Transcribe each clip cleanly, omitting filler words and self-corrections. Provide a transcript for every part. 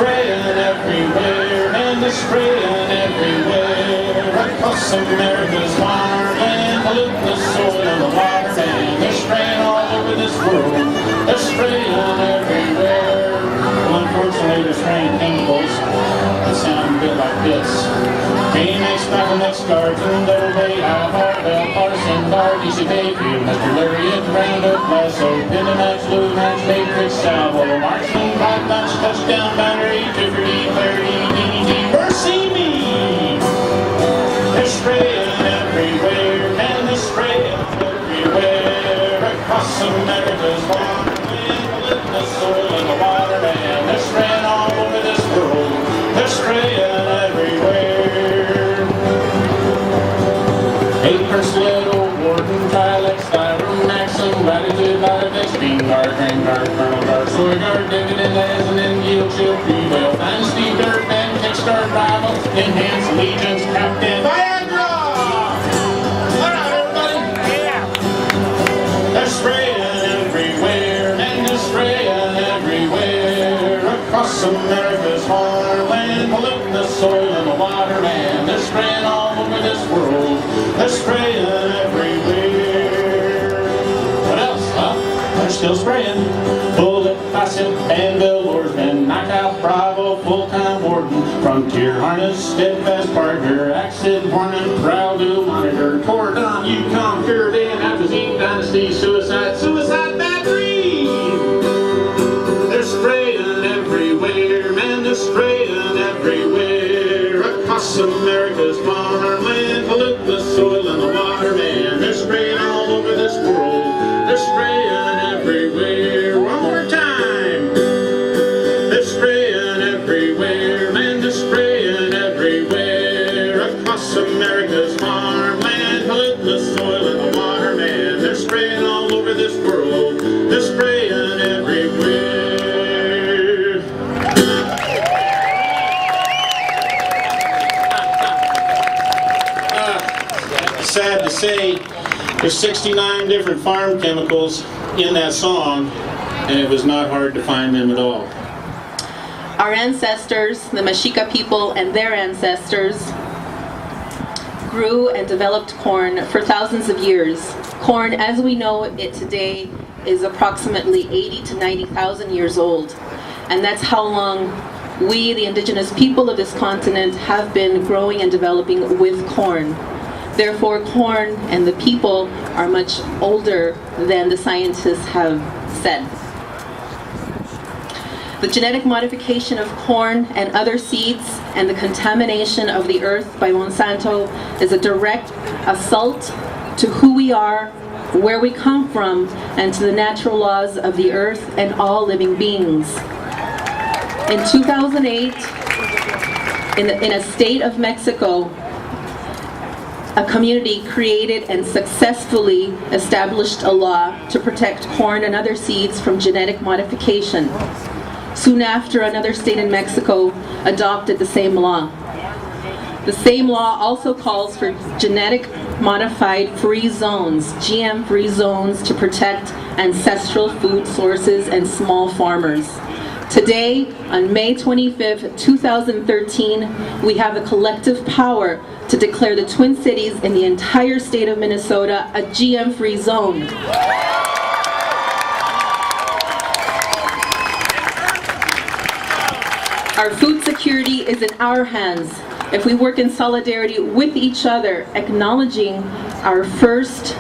spraying everywhere, and they're spraying everywhere. Across America's farmland, polluting the soil and the water, and they're spraying all over this world. They're spraying everywhere. Well, unfortunately, they're spraying chemicals that sound a bit like this. K-Max, Max, Garden, Double Bay, Bell, Parson, Bard, Easy Bayfield, Mr. Lariat, Roundup, Lasso, Pinamax, Blue Max, Matrix, Salvo, Marksman, Black Bunch, Touchdown, Battery, Jifferty, Clarity, DDT, Mercy Me! They're spraying everywhere, and they're spraying everywhere. Across America's farmland, polluting the soil and the water, and they're spraying all over this world. They're spraying everywhere. Acres, Little, Warden, Trilix, Styron, Maxim, Latitude, Latitex, Bean Guard, Grain Guard, Kernel Guard, Soy Guard, Dividend, Lazanin, Yield, Shield, Prevail, Dynasty, Dirt, Man, Kickstart, Rival, Enhance, Allegiance, Captain, Viagra! Alright, everybody! Yeah! They're spraying everywhere, and they're spraying everywhere. Across America's farmland, polluting the soil and the water, man. They're spraying all over this world. They're spraying everywhere. What else? They're still spraying. Bullet, Facet, Anvil, Oarsman, Knockout, Bravo, Full-Time Warden, Frontier Harness, Steadfast Partner, Acid, Warning, Proud to Monitor, Cordon, Yukon, Pyridine, Atrazine, Dynasty, Suicide Battery. They're spraying everywhere, man, they're spraying everywhere. Across America's farmland, pollute the soil and the water, man. They're spraying all over this world. They're spraying everywhere. One more time. They're spraying everywhere, man. They're spraying everywhere. Across America's farmland, pollute the soil and the water, man. They're spraying all over this world. They're spraying everywhere. Sad to say, there's 69 different farm chemicals in that song, and it was not hard to find them at all. Our ancestors, the Mexica people and their ancestors, grew and developed corn for thousands of years. Corn, as we know it today, is approximately 80 to 90,000 years old. And that's how long we, the indigenous people of this continent, have been growing and developing with corn. Therefore, corn and the people are much older than the scientists have said. The genetic modification of corn and other seeds and the contamination of the earth by Monsanto is a direct assault to who we are, where we come from, and to the natural laws of the earth and all living beings. In 2008, in a state of Mexico, a community created and successfully established a law to protect corn and other seeds from genetic modification. Soon after, another state in Mexico adopted the same law. The same law also calls for genetic modified free zones, GM free zones, to protect ancestral food sources and small farmers. Today, on May 25th, 2013, we have the collective power to declare the Twin Cities in the entire state of Minnesota a GM-free zone. Our food security is in our hands if we work in solidarity with each other, acknowledging first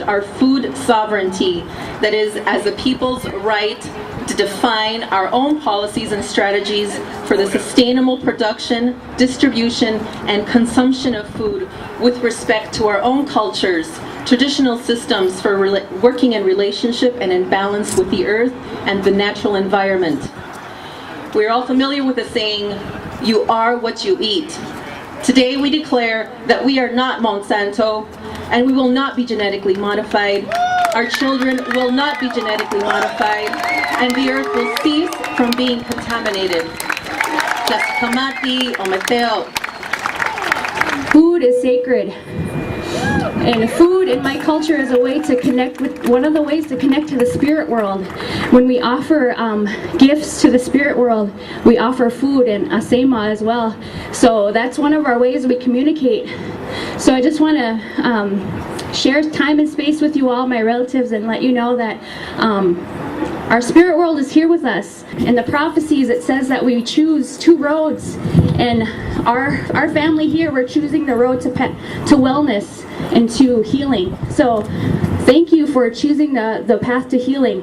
our food sovereignty, that is, as a people's right to define our own policies and strategies for the sustainable production, distribution, and consumption of food with respect to our own cultures, traditional systems for working in relationship and in balance with the earth and the natural environment. We're all familiar with the saying, "You are what you eat." Today we declare that we are not Monsanto, and we will not be genetically modified. Our children will not be genetically modified, and the earth will cease from being contaminated. Tlaxcamati o Meteo. Food is sacred, And food in my culture is a way to connect with, one of the ways to connect to the spirit world. When we offer gifts to the spirit world, we offer food and asema as well. So that's one of our ways we communicate. So I just want to share time and space with you all, my relatives, and let you know that our spirit world is here with us. In the prophecies, it says that we choose two roads, and our family here, we're choosing the road to wellness and to healing. So thank you for choosing the path to healing.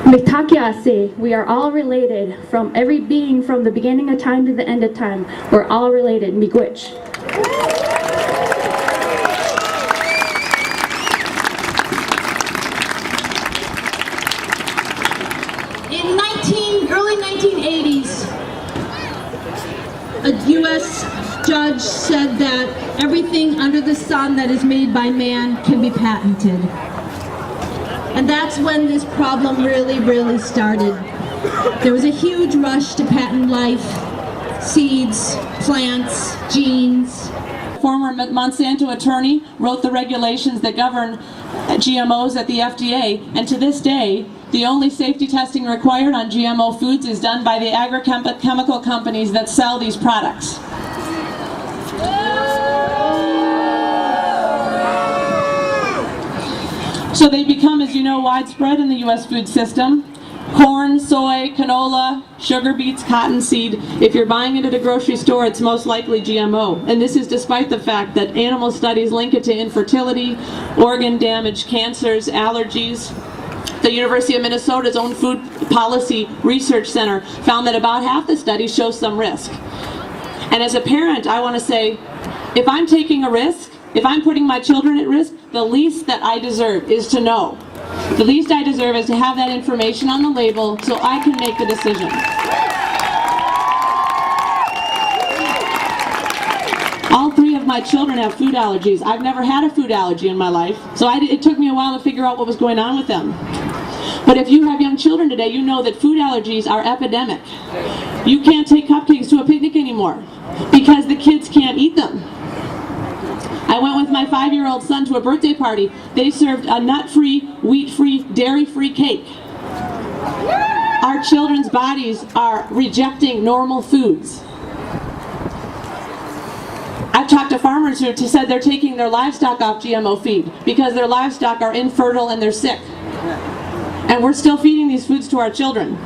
Mitakiase, we are all related, from every being from the beginning of time to the end of time. We're all related. Miigwech. In early 1980s, a U.S. judge said that everything under the sun that is made by man can be patented. And that's when this problem really started. There was a huge rush to patent life, seeds, plants, genes. Former Monsanto attorney wrote the regulations that govern GMOs at the FDA, and to this day, the only safety testing required on GMO foods is done by the agrochemical companies that sell these products. So they become, as you know, widespread in the U.S. food system. Corn, soy, canola, sugar beets, cottonseed. If you're buying it at a grocery store, it's most likely GMO. And this is despite the fact that animal studies link it to infertility, organ damage, cancers, allergies. The University of Minnesota's own Food Policy Research Center found that about half the studies show some risk. And as a parent, I want to say, if I'm taking a risk, if I'm putting my children at risk, the least that I deserve is to know. The least I deserve is to have that information on the label so I can make the decision. All three of my children have food allergies. I've never had a food allergy in my life, so it took me a while to figure out what was going on with them. But if you have young children today, you know that food allergies are epidemic. You can't take cupcakes to a picnic anymore because the kids can't eat them. I went with my 5-year-old son to a birthday party. They served a nut-free, wheat-free, dairy-free cake. Our children's bodies are rejecting normal foods. I've talked to farmers who said they're taking their livestock off GMO feed because their livestock are infertile and they're sick. And we're still feeding these foods to our children.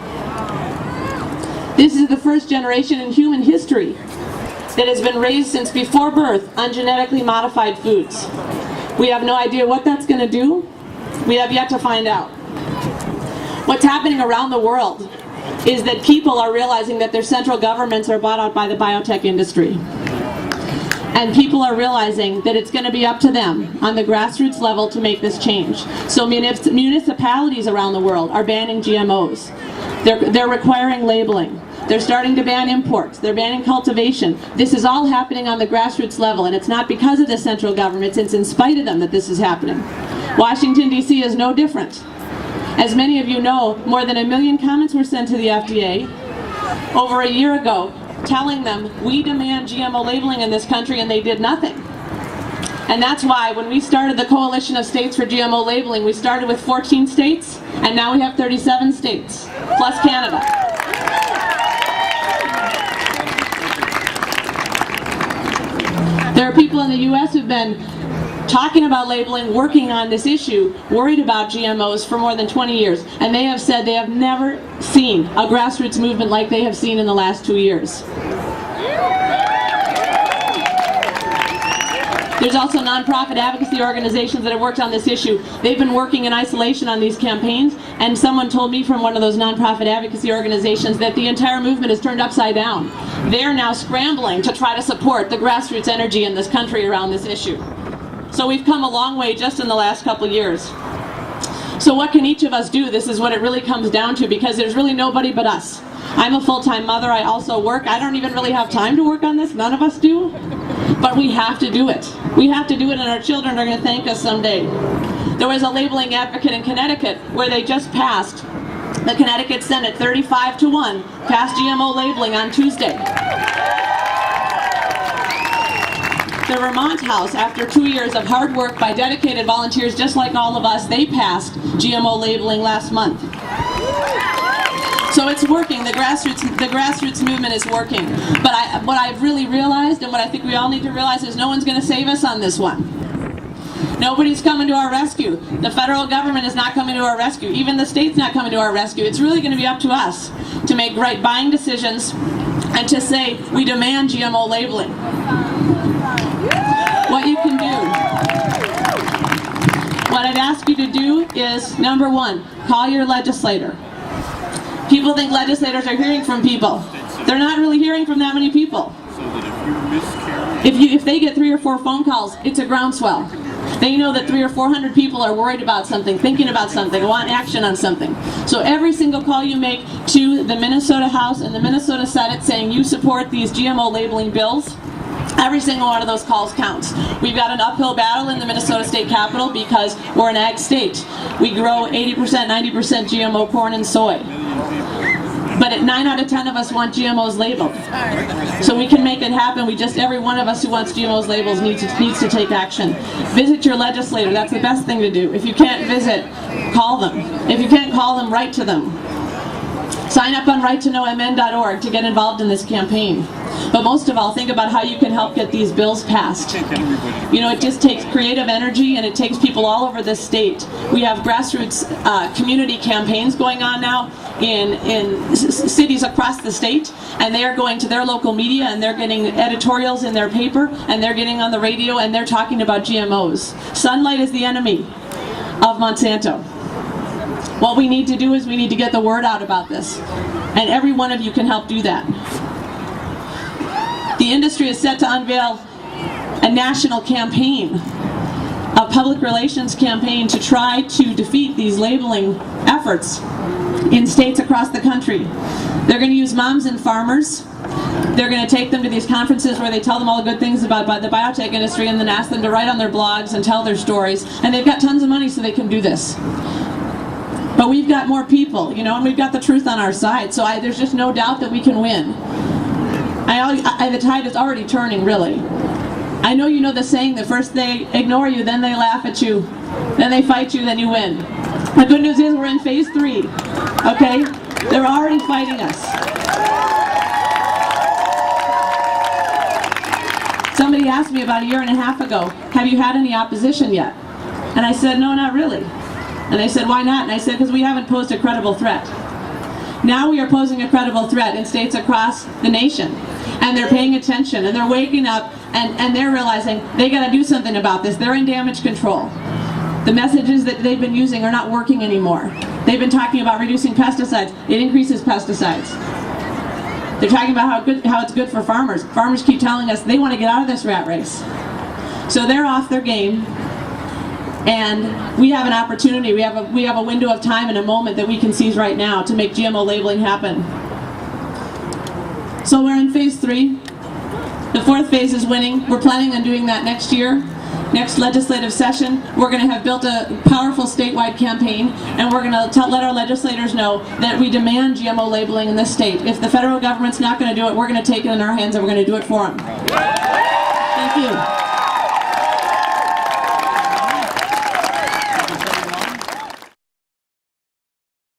This is the first generation in human history that has been raised since before birth on genetically modified foods. We have no idea what that's going to do. We have yet to find out. What's happening around the world is that people are realizing that their central governments are bought out by the biotech industry. And people are realizing that it's going to be up to them on the grassroots level to make this change. So municipalities around the world are banning GMOs. They're requiring labeling. They're starting to ban imports. They're banning cultivation. This is all happening on the grassroots level, and it's not because of the central government, it's in spite of them that this is happening. Washington, D.C. is no different. As many of you know, more than 1 million comments were sent to the FDA over a year ago, telling them, we demand GMO labeling in this country, and they did nothing. And that's why when we started the Coalition of States for GMO Labeling, we started with 14 states, and now we have 37 states, plus Canada. There are people in the U.S. who've been talking about labeling, working on this issue, worried about GMOs for more than 20 years. And they have said they have never seen a grassroots movement like they have seen in the last 2 years. There's also nonprofit advocacy organizations that have worked on this issue. They've been working in isolation on these campaigns, and someone told me from one of those nonprofit advocacy organizations that the entire movement is turned upside down. They're now scrambling to try to support the grassroots energy in this country around this issue. So we've come a long way just in the last couple years. So what can each of us do? This is what it really comes down to, because there's really nobody but us. I'm a full-time mother. I also work. I don't even really have time to work on this. None of us do. But we have to do it. We have to do it, and our children are going to thank us someday. There was a labeling advocate in Connecticut where they just passed, the Connecticut Senate 35-1, passed GMO labeling on Tuesday. the Vermont House, after 2 years of hard work by dedicated volunteers just like all of us, they passed GMO labeling last month. So it's working. The grassroots movement is working. But what I've really realized, and what I think we all need to realize, is no one's going to save us on this one. Nobody's coming to our rescue. The federal government is not coming to our rescue. Even the state's not coming to our rescue. It's really going to be up to us to make right buying decisions and to say, we demand GMO labeling. What you can do, what I'd ask you to do is, number one, call your legislator. People think legislators are hearing from people. They're not really hearing from that many people. If they get 3 or 4 phone calls, it's a groundswell. They know that 300 or 400 people are worried about something, thinking about something, want action on something. So every single call you make to the Minnesota House and the Minnesota Senate saying you support these GMO labeling bills, every single one of those calls counts. We've got an uphill battle in the Minnesota State Capitol because we're an ag state. We grow 80%, 90% GMO corn and soy. But 9 out of 10 of us want GMOs labeled. So we can make it happen. Every one of us who wants GMOs labeled needs to take action. Visit your legislator. That's the best thing to do. If you can't visit, call them. If you can't call them, write to them. Sign up on righttoknowmn.org to get involved in this campaign. But most of all, think about how you can help get these bills passed. You know, it just takes creative energy, and it takes people all over this state. We have grassroots community campaigns going on now in cities across the state, and they are going to their local media, and they're getting editorials in their paper, and they're getting on the radio, and they're talking about GMOs. Sunlight is the enemy of Monsanto. What we need to do is we need to get the word out about this, and every one of you can help do that. The industry is set to unveil a national campaign, a public relations campaign to try to defeat these labeling efforts in states across the country. They're going to use moms and farmers. They're going to take them to these conferences where they tell them all the good things about the biotech industry and then ask them to write on their blogs and tell their stories. And they've got tons of money so they can do this. But we've got more people, you know, and we've got the truth on our side. So there's just no doubt that we can win. The tide is already turning, really. I know you know the saying that first they ignore you, then they laugh at you, then they fight you, then you win. The good news is we're in phase 3, okay? They're already fighting us. Somebody asked me about a year and a half ago, have you had any opposition yet? And I said, no, not really. And they said, why not? And I said, because we haven't posed a credible threat. Now we are posing a credible threat in states across the nation. And they're paying attention, and they're waking up, and they're realizing they got to do something about this. They're in damage control. The messages that they've been using are not working anymore. They've been talking about reducing pesticides. It increases pesticides. They're talking about how it's good for farmers. Farmers keep telling us they want to get out of this rat race. So they're off their game. And we have an opportunity, we have a window of time and a moment that we can seize right now to make GMO labeling happen. So we're in phase 3. The 4th phase is winning. We're planning on doing that next year. Next legislative session, we're going to have built a powerful statewide campaign, and we're going to let our legislators know that we demand GMO labeling in this state. If the federal government's not going to do it, we're going to take it in our hands and we're going to do it for them. Thank you.